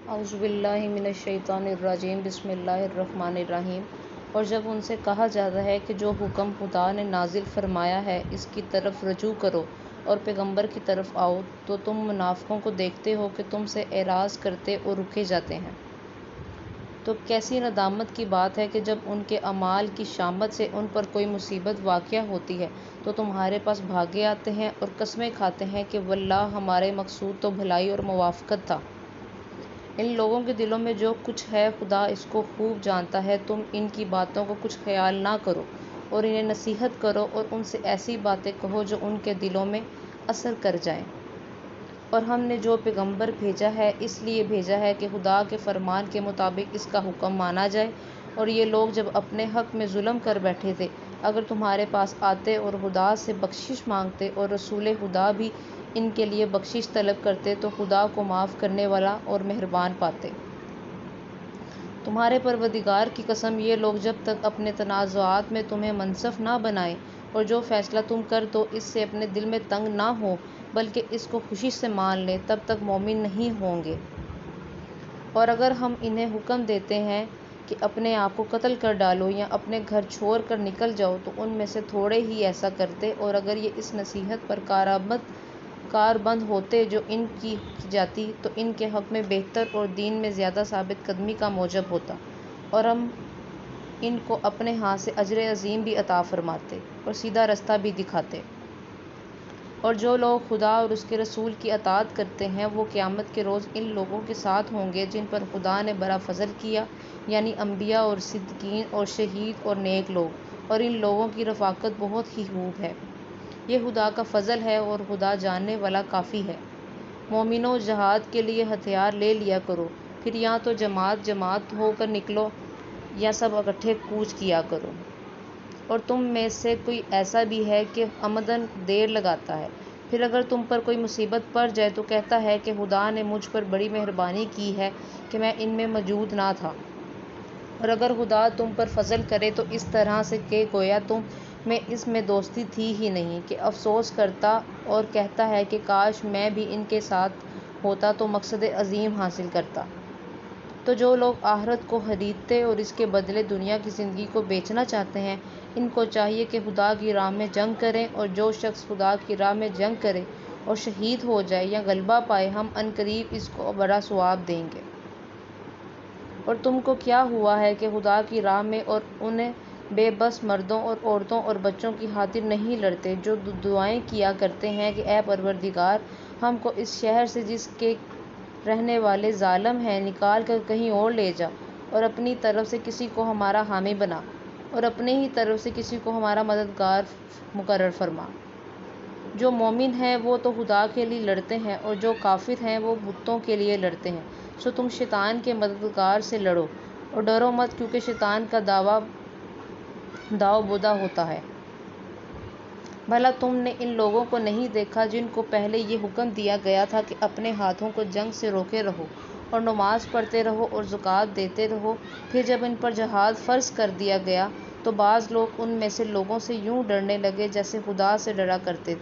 اعوذ باللہ من الشیطان الرجیم بسم اللہ الرحمن الرحیم۔ اور جب ان سے کہا جاتا ہے کہ جو حکم خدا نے نازل فرمایا ہے اس کی طرف رجوع کرو اور پیغمبر کی طرف آؤ، تو تم منافقوں کو دیکھتے ہو کہ تم سے اعراض کرتے اور رکے جاتے ہیں۔ تو کیسی ندامت کی بات ہے کہ جب ان کے اعمال کی شامت سے ان پر کوئی مصیبت واقع ہوتی ہے تو تمہارے پاس بھاگے آتے ہیں اور قسمیں کھاتے ہیں کہ واللہ ہمارے مقصود تو بھلائی اور موافقت تھا۔ ان لوگوں کے دلوں میں جو کچھ ہے خدا اس کو خوب جانتا ہے۔ تم ان کی باتوں کو کچھ خیال نہ کرو اور انہیں نصیحت کرو اور ان سے ایسی باتیں کہو جو ان کے دلوں میں اثر کر جائیں۔ اور ہم نے جو پیغمبر بھیجا ہے اس لیے بھیجا ہے کہ خدا کے فرمان کے مطابق اس کا حکم مانا جائے۔ اور یہ لوگ جب اپنے حق میں ظلم کر بیٹھے تھے، اگر تمہارے پاس آتے اور خدا سے بخشش مانگتے اور رسول خدا بھی ان کے لیے بخشش طلب کرتے تو خدا کو معاف کرنے والا اور مہربان پاتے۔ تمہارے پروردگار کی قسم، یہ لوگ جب تک اپنے تنازعات میں تمہیں منصف نہ بنائیں اور جو فیصلہ تم کر دو اس سے اپنے دل میں تنگ نہ ہوں بلکہ اس کو خوشی سے مان لیں، تب تک مومن نہیں ہوں گے۔ اور اگر ہم انہیں حکم دیتے ہیں کہ اپنے آپ کو قتل کر ڈالو یا اپنے گھر چھوڑ کر نکل جاؤ تو ان میں سے تھوڑے ہی ایسا کرتے، اور اگر یہ اس نصیحت پر کاربند ہوتے جو ان کی جاتی تو ان کے حق میں بہتر اور دین میں زیادہ ثابت قدمی کا موجب ہوتا، اور ہم ان کو اپنے ہاں سے اجر عظیم بھی عطا فرماتے اور سیدھا رستہ بھی دکھاتے۔ اور جو لوگ خدا اور اس کے رسول کی اطاعت کرتے ہیں وہ قیامت کے روز ان لوگوں کے ساتھ ہوں گے جن پر خدا نے بڑا فضل کیا، یعنی انبیاء اور صدیقین اور شہید اور نیک لوگ، اور ان لوگوں کی رفاقت بہت ہی خوب ہے۔ یہ خدا کا فضل ہے اور خدا جاننے والا کافی ہے۔ مومنو، جہاد کے لیے ہتھیار لے لیا کرو، پھر یا تو جماعت جماعت ہو کر نکلو یا سب اکٹھے کوچ کیا کرو۔ اور تم میں سے کوئی ایسا بھی ہے کہ عمداً دیر لگاتا ہے، پھر اگر تم پر کوئی مصیبت پڑ جائے تو کہتا ہے کہ خدا نے مجھ پر بڑی مہربانی کی ہے کہ میں ان میں موجود نہ تھا۔ اور اگر خدا تم پر فضل کرے تو اس طرح سے کہ گویا تم میں اس میں دوستی تھی ہی نہیں، کہ افسوس کرتا اور کہتا ہے کہ کاش میں بھی ان کے ساتھ ہوتا تو مقصد عظیم حاصل کرتا۔ تو جو لوگ آخرت کو خریدتے اور اس کے بدلے دنیا کی زندگی کو بیچنا چاہتے ہیں، ان کو چاہیے کہ خدا کی راہ میں جنگ کریں، اور جو شخص خدا کی راہ میں جنگ کرے اور شہید ہو جائے یا غلبہ پائے ہم عنقریب اس کو بڑا ثواب دیں گے۔ اور تم کو کیا ہوا ہے کہ خدا کی راہ میں اور ان بے بس مردوں اور عورتوں اور بچوں کی خاطر نہیں لڑتے جو دعائیں کیا کرتے ہیں کہ اے پروردگار، ہم کو اس شہر سے جس کے رہنے والے ظالم ہیں نکال کر کہیں اور لے جا، اور اپنی طرف سے کسی کو ہمارا حامی بنا، اور اپنے ہی طرف سے کسی کو ہمارا مددگار مقرر فرما۔ جو مومن ہیں وہ تو خدا کے لیے لڑتے ہیں اور جو کافر ہیں وہ بتوں کے لیے لڑتے ہیں۔ سو تم شیطان کے مددگار سے لڑو اور ڈرو مت، کیونکہ شیطان کا داؤ بدا ہوتا ہے۔ بھلا تم نے ان لوگوں کو نہیں دیکھا جن کو پہلے یہ حکم دیا گیا تھا کہ اپنے ہاتھوں کو جنگ سے روکے رہو اور نماز پڑھتے رہو اور زکوٰۃ دیتے رہو، پھر جب ان پر جہاد فرض کر دیا گیا تو بعض لوگ ان میں سے لوگوں سے یوں ڈرنے لگے جیسے خدا سے ڈرا کرتے،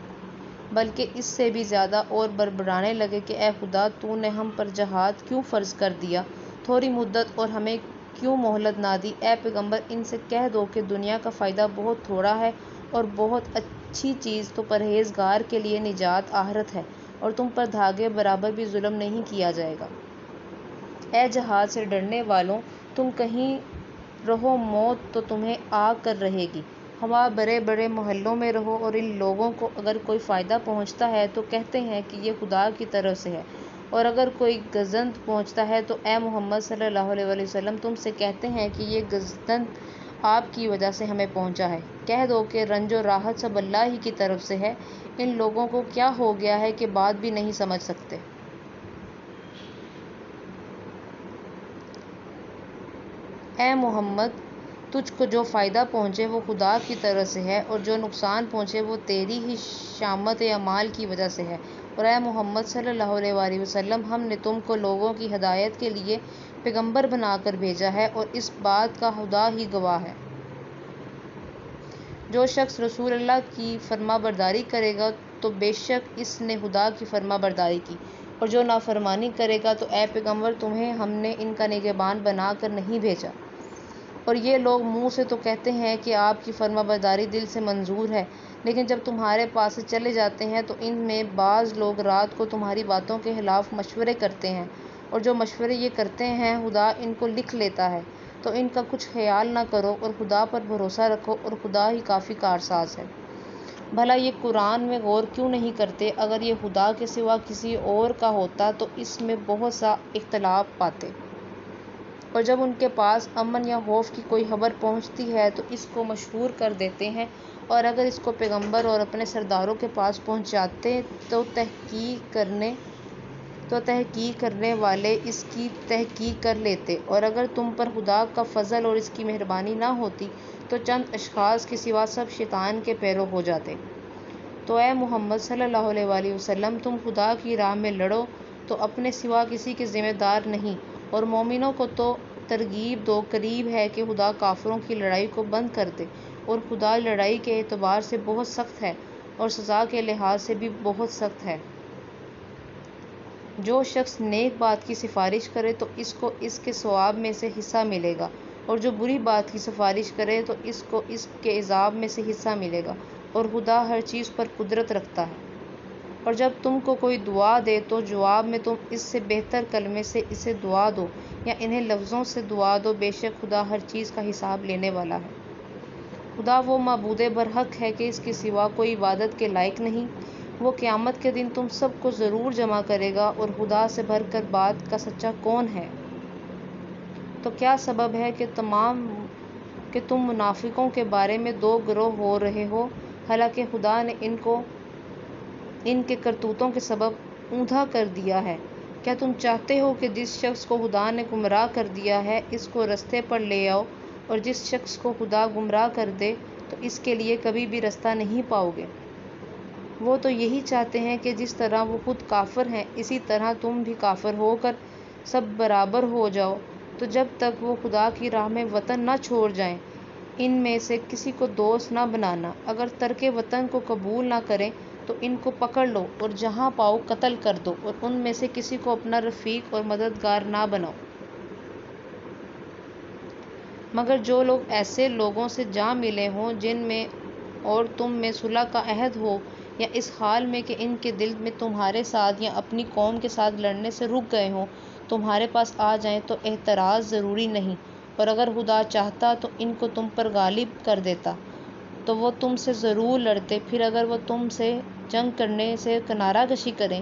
بلکہ اس سے بھی زیادہ اور بڑبڑانے لگے کہ اے خدا، تو نے ہم پر جہاد کیوں فرض کر دیا تھوڑی مدت اور ہمیں کیوں مہلت نہ دی؟ اے پیغمبر، ان سے کہہ دو کہ دنیا کا فائدہ بہت تھوڑا ہے اور بہت اچھی چیز تو پرہیزگار کے لیے نجات آخرت ہے، اور تم پر دھاگے برابر بھی ظلم نہیں کیا جائے گا۔ اے جہاد سے ڈرنے والوں، تم کہیں رہو موت تو تمہیں آ کر رہے گی۔ ہوا بڑے بڑے محلوں میں رہو، اور ان لوگوں کو اگر کوئی فائدہ پہنچتا ہے تو کہتے ہیں کہ یہ خدا کی طرف سے ہے، اور اگر کوئی گزند پہنچتا ہے تو اے محمد صلی اللہ علیہ وسلم تم سے کہتے ہیں کہ یہ گزند آپ کی وجہ سے ہمیں پہنچا ہے۔ کہہ دو کہ رنج و راحت سب اللہ ہی کی طرف سے ہے۔ ان لوگوں کو کیا ہو گیا ہے کہ بات بھی نہیں سمجھ سکتے؟ اے محمد، تجھ کو جو فائدہ پہنچے وہ خدا کی طرف سے ہے، اور جو نقصان پہنچے وہ تیری ہی شامت اعمال کی وجہ سے ہے۔ اور اے محمد صلی اللہ علیہ وآلہ وسلم، ہم نے تم کو لوگوں کی ہدایت کے لیے پیغمبر بنا کر بھیجا ہے، اور اس بات کا خدا ہی گواہ ہے۔ جو شخص رسول اللہ کی فرما برداری کرے گا تو بے شک اس نے خدا کی فرما برداری کی، اور جو نافرمانی کرے گا تو اے پیغمبر تمہیں ہم نے ان کا نگہبان بنا کر نہیں بھیجا۔ اور یہ لوگ منہ سے تو کہتے ہیں کہ آپ کی فرما برداری دل سے منظور ہے، لیکن جب تمہارے پاس سے چلے جاتے ہیں تو ان میں بعض لوگ رات کو تمہاری باتوں کے خلاف مشورے کرتے ہیں، اور جو مشورے یہ کرتے ہیں خدا ان کو لکھ لیتا ہے۔ تو ان کا کچھ خیال نہ کرو اور خدا پر بھروسہ رکھو، اور خدا ہی کافی کارساز ہے۔ بھلا یہ قرآن میں غور کیوں نہیں کرتے؟ اگر یہ خدا کے سوا کسی اور کا ہوتا تو اس میں بہت سا اختلاف پاتے۔ اور جب ان کے پاس امن یا خوف کی کوئی خبر پہنچتی ہے تو اس کو مشہور کر دیتے ہیں، اور اگر اس کو پیغمبر اور اپنے سرداروں کے پاس پہنچاتے تو تحقیق کرنے والے اس کی تحقیق کر لیتے، اور اگر تم پر خدا کا فضل اور اس کی مہربانی نہ ہوتی تو چند اشخاص کے سوا سب شیطان کے پیرو ہو جاتے۔ تو اے محمد صلی اللہ علیہ وآلہ وسلم تم خدا کی راہ میں لڑو تو اپنے سوا کسی کے ذمہ دار نہیں، اور مومنوں کو تو ترغیب دو، قریب ہے کہ خدا کافروں کی لڑائی کو بند کر دے، اور خدا لڑائی کے اعتبار سے بہت سخت ہے اور سزا کے لحاظ سے بھی بہت سخت ہے۔ جو شخص نیک بات کی سفارش کرے تو اس کو اس کے ثواب میں سے حصہ ملے گا، اور جو بری بات کی سفارش کرے تو اس کو اس کے عذاب میں سے حصہ ملے گا، اور خدا ہر چیز پر قدرت رکھتا ہے۔ اور جب تم کو کوئی دعا دے تو جواب میں تم اس سے بہتر کلمے سے اسے دعا دو یا انہیں لفظوں سے دعا دو، بے شک خدا ہر چیز کا حساب لینے والا ہے۔ خدا وہ معبود برحق ہے کہ اس کے سوا کوئی عبادت کے لائق نہیں۔ وہ قیامت کے دن تم سب کو ضرور جمع کرے گا، اور خدا سے بڑھ کر بات کا سچا کون ہے؟ تو کیا سبب ہے کہ تم منافقوں کے بارے میں دو گروہ ہو رہے ہو، حالانکہ خدا نے ان کو ان کے کرتوتوں کے سبب اوندھا کر دیا ہے؟ کیا تم چاہتے ہو کہ جس شخص کو خدا نے گمراہ کر دیا ہے اس کو رستے پر لے آؤ، اور جس شخص کو خدا گمراہ کر دے تو اس کے لیے کبھی بھی رستہ نہیں پاؤ گے؟ وہ تو یہی چاہتے ہیں کہ جس طرح وہ خود کافر ہیں اسی طرح تم بھی کافر ہو کر سب برابر ہو جاؤ۔ تو جب تک وہ خدا کی راہ میں وطن نہ چھوڑ جائیں ان میں سے کسی کو دوست نہ بنانا۔ اگر ترک وطن کو قبول نہ کریں تو ان کو پکڑ لو اور جہاں پاؤ قتل کر دو، اور ان میں سے کسی کو اپنا رفیق اور مددگار نہ بناؤ، مگر جو لوگ ایسے لوگوں سے جا ملے ہوں جن میں اور تم میں صلح کا عہد ہو، یا اس حال میں کہ ان کے دل میں تمہارے ساتھ یا اپنی قوم کے ساتھ لڑنے سے رک گئے ہوں، تمہارے پاس آ جائیں تو اعتراض ضروری نہیں، اور اگر خدا چاہتا تو ان کو تم پر غالب کر دیتا تو وہ تم سے ضرور لڑتے۔ پھر اگر وہ تم سے جنگ کرنے سے کنارہ کشی کریں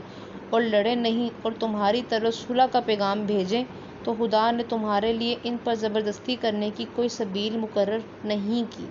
اور لڑیں نہیں اور تمہاری طرف صلح کا پیغام بھیجیں تو خدا نے تمہارے لیے ان پر زبردستی کرنے کی کوئی سبیل مقرر نہیں کی۔